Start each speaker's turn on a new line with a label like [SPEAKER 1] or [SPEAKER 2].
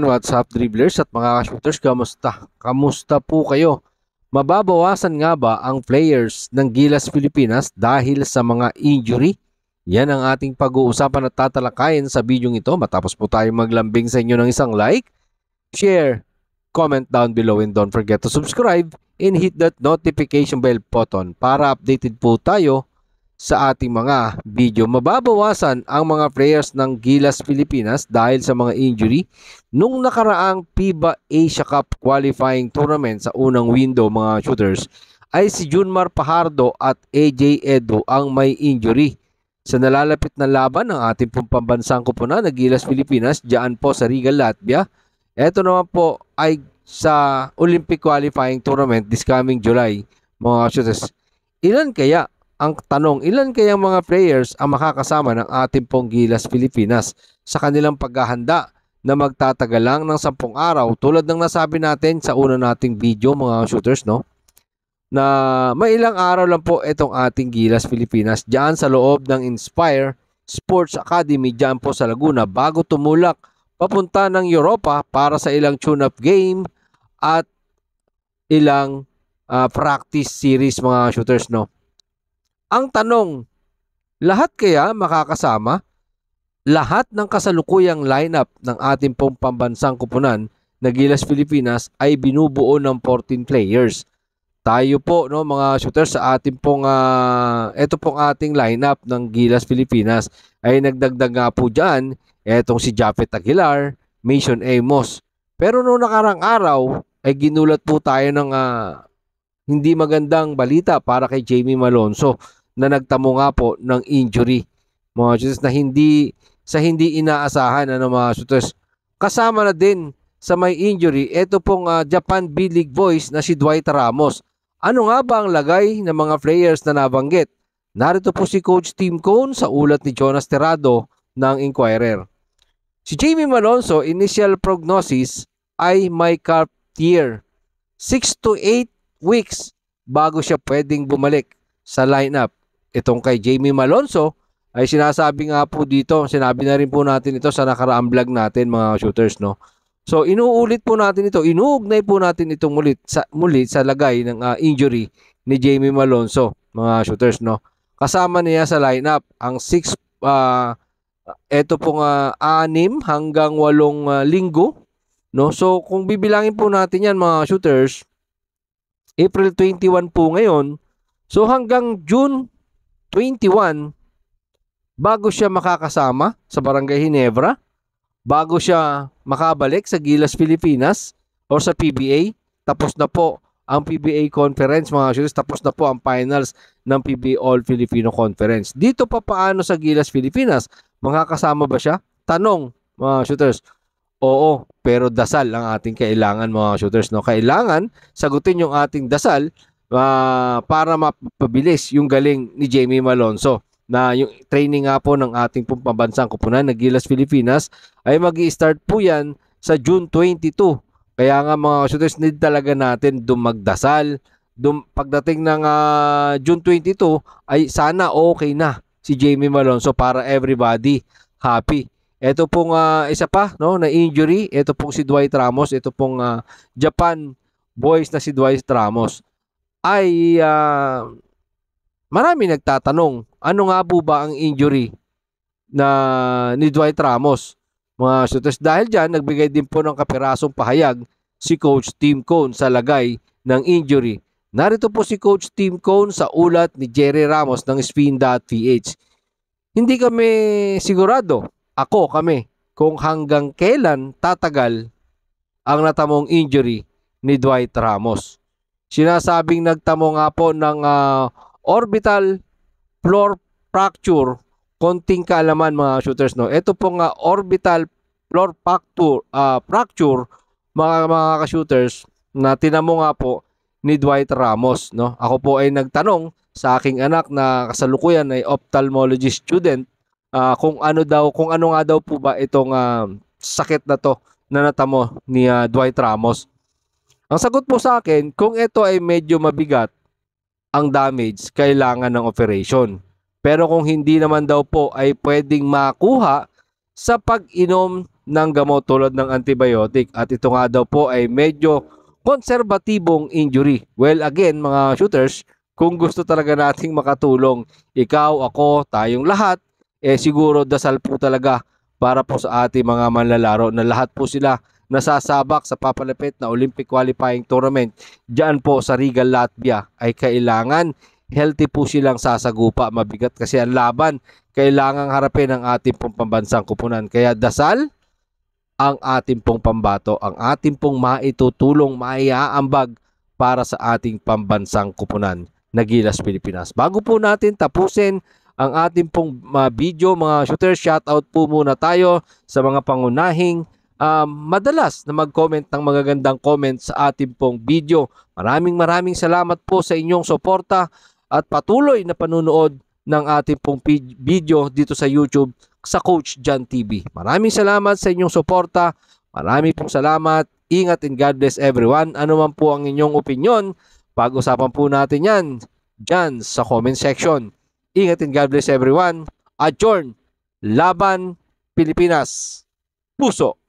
[SPEAKER 1] Yan, what's up dribblers at mga shooters, kamusta? Kamusta po kayo? Mababawasan nga ba ang players ng Gilas Pilipinas dahil sa mga injury? Yan ang ating pag-uusapan at tatalakayin sa video ito matapos po tayo maglambing sa inyo ng isang like, share, comment down below and don't forget to subscribe and hit that notification bell button para updated po tayo sa ating mga video. Mababawasan ang mga players ng Gilas Pilipinas dahil sa mga injury nung nakaraang FIBA Asia Cup qualifying tournament sa unang window mga shooters ay si Junmar Pajardo at AJ Edo ang may injury sa nalalapit na laban ng ating pambansang koponan na Gilas Pilipinas diyan po sa Riga, Latvia. Ito naman po ay sa Olympic qualifying tournament this coming July mga shooters. Ang tanong, ilan kayang mga players ang makakasama ng ating pong Gilas Pilipinas sa kanilang paghahanda na magtatagal lang ng 10 araw tulad ng nasabi natin sa una nating video mga shooters, no? Na may ilang araw lang po itong ating Gilas Pilipinas diyan sa loob ng Inspire Sports Academy diyan po sa Laguna bago tumulak papunta ng Europa para sa ilang tune-up game at ilang practice series mga shooters, no? Ang tanong, lahat kaya makakasama? Lahat ng kasalukuyang lineup ng ating pong pambansang koponan na Gilas Pilipinas ay binubuo ng 14 players. Tayo po, no, mga shooters, sa ating pong ito pong ating lineup ng Gilas Pilipinas ay nagdagdag nga po dyan etong si Japet Aguilar, Mason Amos. Pero noong nakarang araw ay ginulat po tayo ng hindi magandang balita para kay Jamie Malonzo na nagtamo nga po ng injury mga shooters na hindi inaasahan mga shooters. Kasama na din sa may injury ito pong Japan B-League voice na si Dwight Ramos. Ano nga ba ang lagay ng mga players na nabanggit? Narito po si Coach Tim Cone sa ulat ni Jonas Terrado ng Inquirer. Si Jamie Malonzo initial prognosis ay may calf tear, 6 to 8 weeks bago siya pwedeng bumalik sa lineup. Itong kay Jamie Malonzo ay sinasabi nga po dito, sinabi na rin po natin ito sa nakaraang vlog natin mga shooters, no? So inuulit po natin ito, inuugnay po natin itong muli sa lagay ng injury ni Jamie Malonzo mga shooters, no? Kasama niya sa lineup ang 6 ito pong 6 hanggang 8 linggo, no? So kung bibilangin po natin yan mga shooters, April 21 po ngayon, so hanggang June 21 bago siya makakasama sa Barangay Ginebra, bago siya makabalik sa Gilas Pilipinas o sa PBA. Tapos na po ang PBA Conference mga shooters, tapos na po ang finals ng PBA All Filipino Conference. Dito pa paano sa Gilas Pilipinas? Makakasama ba siya? Tanong mga shooters. Oo, pero dasal ang ating kailangan mga shooters, no? Kailangan sagutin yung ating dasal para mapabilis yung galing ni Jamie Malonzo na yung training nga po ng ating pambansang koponan na Gilas Pilipinas ay mag-i-start po yan sa June 22. Kaya nga mga shooters, need talaga natin magdasal. Pagdating ng June 22 ay sana okay na si Jamie Malonzo para everybody happy. Ito pong isa pa, no, na injury, ito pong si Dwight Ramos, ito pong Japan boys na si Dwight Ramos. Ay marami nagtatanong, ano nga po ba ang injury na ni Dwight Ramos mga shooters? Dahil dyan, nagbigay din po ng kapirasong pahayag si Coach Tim Cone sa lagay ng injury. Narito po si Coach Tim Cone sa ulat ni Jerry Ramos ng Spin.ph. Hindi kami sigurado, kami, kung hanggang kailan tatagal ang natamong injury ni Dwight Ramos. Sinasabing nagtamo nga po ng orbital floor fracture, konting kaalaman mga shooters, no. Ito pong orbital floor fracture mga ka-shooters na tinamo nga po ni Dwight Ramos, no. Ako po ay nagtanong sa aking anak na kasalukuyan ay ophthalmology student kung ano nga daw po ba itong sakit na to na natamo ni Dwight Ramos. Ang sagot po sa akin, kung ito ay medyo mabigat ang damage, kailangan ng operation. Pero kung hindi naman daw po ay pwedeng makuha sa pag-inom ng gamot tulad ng antibiotic. At ito nga daw po ay medyo konserbatibong injury. Well, again, mga shooters, kung gusto talaga nating makatulong, ikaw, ako, tayong lahat, siguro dasal po talaga para po sa ating mga manlalaro na lahat po sila nasasabak sa papalapit na Olympic qualifying tournament diyan po sa Regal Latvia ay kailangan healthy po silang sasagupa. Mabigat kasi ang laban, kailangang harapin ang ating pong pambansang kupunan. Kaya dasal ang ating pong pambato, ang ating pong maitutulong, maiaambag para sa ating pambansang kupunan na Gilas Pilipinas. Bago po natin tapusin ang ating pong video, mga shooters, shoutout po muna tayo sa mga pangunahing madalas na mag-comment ng magagandang comments sa ating pong video. Maraming salamat po sa inyong suporta at patuloy na panunood ng ating pong video dito sa YouTube sa Coach John TV. Maraming salamat sa inyong suporta. Maraming pong salamat. Ingat and God bless everyone. Ano man po ang inyong opinion, pag-usapan po natin yan dyan sa comment section. Ingat and God bless everyone. Adjourn. Laban Pilipinas. Puso.